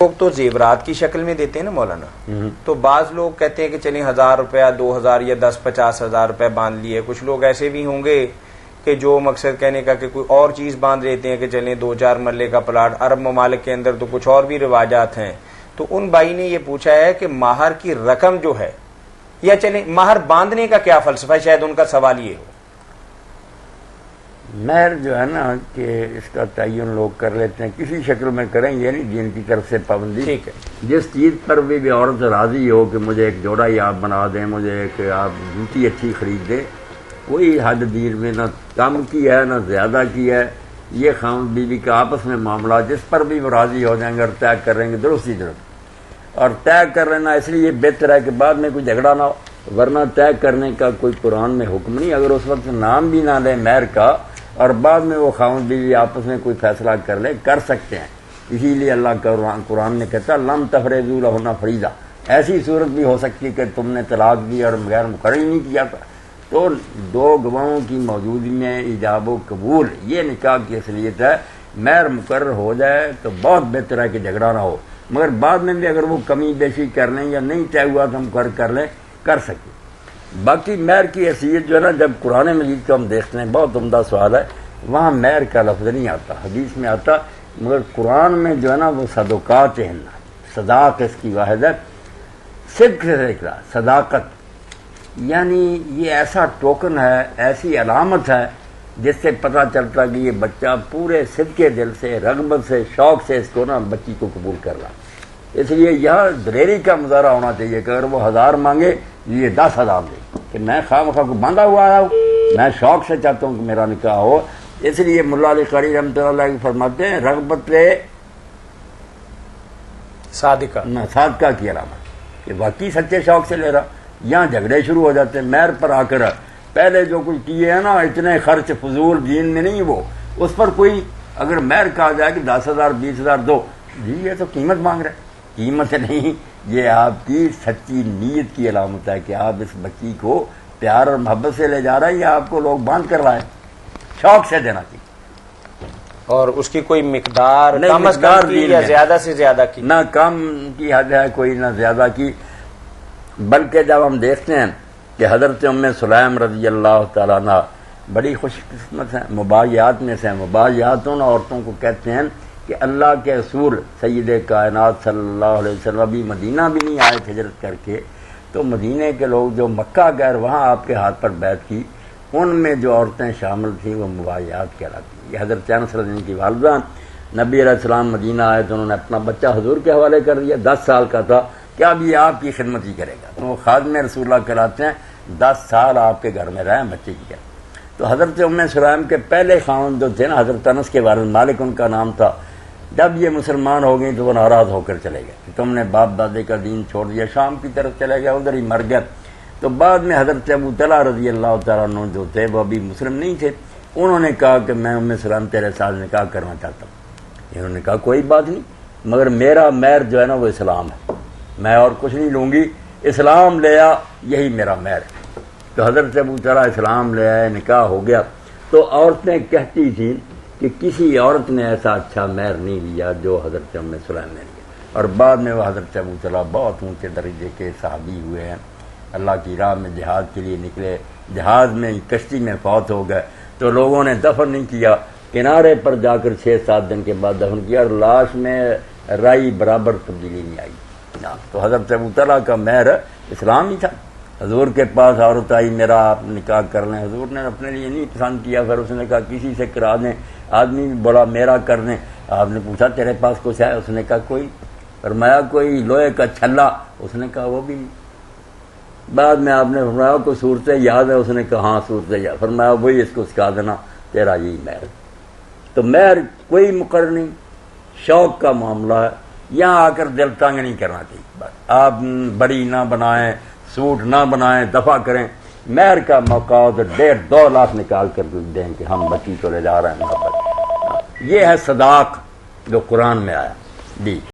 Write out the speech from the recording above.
لوگ تو زیورات کی شکل میں دیتے ہیں نا مولانا، تو بعض لوگ کہتے ہیں کہ چلیں 1000 روپیہ 2000 یا 10-50 ہزار روپے باندھ لیے. کچھ لوگ ایسے بھی ہوں گے کہ جو مقصد کہنے کا کہ کوئی اور چیز باندھ لیتے ہیں کہ چلیں 2-4 مرلے کا پلاٹ. عرب ممالک کے اندر تو کچھ اور بھی رواجات ہیں. تو ان بھائی نے یہ پوچھا ہے کہ مہر کی رقم جو ہے، یا چلیں مہر باندھنے کا کیا فلسفہ ہے، شاید ان کا سوال یہ ہو. مہر جو ہے نا کہ اس کا تعین لوگ کر لیتے ہیں، کسی شکل میں کریں، یہ نہیں دین کی طرف سے پابندی. ٹھیک ہے، جس چیز پر بھی عورت راضی ہو کہ مجھے ایک جوڑا ہی آپ بنا دیں، مجھے ایک آپ جوتی اچھی خرید دیں، کوئی حد دین میں نہ کم کی ہے نہ زیادہ کی ہے. یہ خاوند بیوی کا آپس میں معاملہ، جس پر بھی وہ راضی ہو جائیں گے اور طے کر لیں گے درست ہی درست. اور طے کر لینا اس لیے بہتر ہے کہ بعد میں کوئی جھگڑا نہ ہو، ورنہ طے کرنے کا کوئی قرآن میں حکم نہیں. اگر اس وقت نام بھی نہ لیں مہر کا اور بعد میں وہ خاوند بیوی آپس میں کوئی فیصلہ کر لے، کر سکتے ہیں. اسی لیے اللہ کا قرآن نے کہتا لم تفریضوا لہن فریضہ. ایسی صورت بھی ہو سکتی ہے کہ تم نے طلاق دی اور غیر مقرر ہی نہیں کیا تھا، تو دو گواہوں کی موجودگی میں ایجاب و قبول یہ نکاح کی اصلیت ہے. مہر مقرر ہو جائے تو بہت بہتر ہے کہ جھگڑا نہ ہو، مگر بعد میں بھی اگر وہ کمی بیشی کر لیں یا نہیں طے ہوا تو ہم کر لیں، کر سکیں. باقی مہر کی حیثیت جو ہے نا، جب قرآن مجید کو ہم دیکھتے ہیں، بہت عمدہ سوال ہے، وہاں مہر کا لفظ نہیں آتا، حدیث میں آتا، مگر قرآن میں جو ہے نا وہ صدقات ہیں. صداق اس کی واحد ہے، صدق سے نکلا صداقت، یعنی یہ ایسا ٹوکن ہے، ایسی علامت ہے جس سے پتہ چلتا کہ یہ بچہ پورے صدقے دل سے، رغبت سے، شوق سے اس کو نا بچی کو قبول کر رہا. اس لیے یہاں دلیری کا مظاہرہ ہونا چاہیے کہ اگر وہ 1000 مانگے یہ 10,000 دے، کہ میں خواہ مخواہ کو باندھا ہوا آیا ہوں، میں شوق سے چاہتا ہوں کہ میرا نکاح ہو. اس لیے ملا علی قاری رحمۃ اللہ علیہ فرماتے ہیں رغبت صادقہ کی علامت، کہ واقعی سچے شوق سے لے رہا. یہاں جھگڑے شروع ہو جاتے ہیں مہر پر آ کر. پہلے جو کچھ کیے ہیں نا اتنے خرچ فضول دین میں نہیں، وہ اس پر کوئی اگر مہر کہا جائے کہ 10,000 20,000 دو، جی یہ تو قیمت مانگ رہے، قیمت نہیں، یہ آپ کی سچی نیت کی علامت ہے کہ آپ اس بچی کو پیار اور محبت سے لے جا رہے ہیں، یا آپ کو لوگ باندھ کر لائے. شوق سے دینا چاہیے، اور اس کی کوئی مقدار کم از کم کی یا زیادہ سے زیادہ کی، نہ کم کی حد ہے کوئی نہ زیادہ کی. بلکہ جب ہم دیکھتے ہیں کہ حضرت ام سلیم رضی اللہ تعالیٰ عنہ بڑی خوش قسمت ہیں، مباحیات میں سے ہیں. مباحیات ان عورتوں کو کہتے ہیں کہ اللہ کے رسول سید کائنات صلی اللہ علیہ وسلم ابھی مدینہ بھی نہیں آئے تھے ہجرت کر کے، تو مدینے کے لوگ جو مکہ گئے وہاں آپ کے ہاتھ پر بیعت کی، ان میں جو عورتیں شامل تھیں وہ مباحیات کہلاتی ہیں. یہ حضرت انس رضی اللہ عنہ کی والدہ، نبی علیہ السلام مدینہ آئے تو انہوں نے اپنا بچہ حضور کے حوالے کر دیا، 10 سال کا تھا، کہ اب یہ آپ کی خدمت ہی کرے گا. تو وہ خادم رسول اللہ کہلاتے ہیں، 10 سال آپ کے گھر میں رہے بچے کی کیا. تو حضرت ام سلیم کے پہلے خاوند جو تھے نا حضرت انس کے والد مالک ان کا نام تھا، جب یہ مسلمان ہو گئی تو وہ ناراض ہو کر چلے گئے کہ تم نے باپ دادے کا دین چھوڑ دیا، شام کی طرف چلے گئے، ادھر ہی مر گئے. تو بعد میں حضرت ابو طلحہ رضی اللہ تعالیٰ عنہ جو تھے وہ ابھی مسلم نہیں تھے، انہوں نے کہا کہ میں ام سلیم تیرے ساتھ نکاح کرنا چاہتا ہوں. انہوں نے کہا کوئی بات نہیں، مگر میرا مہر جو ہے نا وہ اسلام ہے، میں اور کچھ نہیں لوں گی، اسلام لیا یہی میرا مہر ہے. تو حضرت ابو طلحہ اسلام لے آئے، نکاح ہو گیا. تو عورتیں کہتی تھیں کہ کسی عورت نے ایسا اچھا مہر نہیں لیا جو حضرت ام سلیم نے لیا. اور بعد میں وہ حضرت ابو طلحہ بہت اونچے درجے کے صحابی ہوئے ہیں، اللہ کی راہ میں جہاد کے لیے نکلے، جہاز میں کشتی میں فوت ہو گئے. تو لوگوں نے دفن نہیں کیا، کنارے پر جا کر 6-7 دن کے بعد دفن کیا، اور لاش میں رائی برابر تبدیلی نہیں آئی. تو حضرت ابو طلحہ کا مہر اسلام ہی تھا. حضور کے پاس عورت آئی، میرا آپ نکاح کر لیں. حضور نے اپنے لیے نہیں پسند کیا، پھر اس نے کہا کسی سے کرا دیں. آدمی بھی بڑا میرا کر دیں. آپ نے پوچھا تیرے پاس کچھ ہے؟ اس نے کہا کوئی. فرمایا کوئی لوہے کا چھلا؟ اس نے کہا وہ بھی نہیں. بعد میں آپ نے فرمایا کوئی صورتیں یاد ہے؟ اس نے کہا ہاں صورتیں یاد. فرمایا وہی اس کو سکھا دینا، تیرا یہی مہر. تو مہر کوئی مقرر نہیں، شوق کا معاملہ ہے. یہاں آ کر دل تنگ نہیں کرنا چاہیے. آپ بڑی نہ بنائیں، سوٹ نہ بنائیں، دفع کریں. مہر کا موقع ہو تو 1.5-2 لاکھ نکال کر دیں کہ ہم بچی کو لے جا رہے ہیں محبت. یہ ہے صداق جو قرآن میں آیا. جی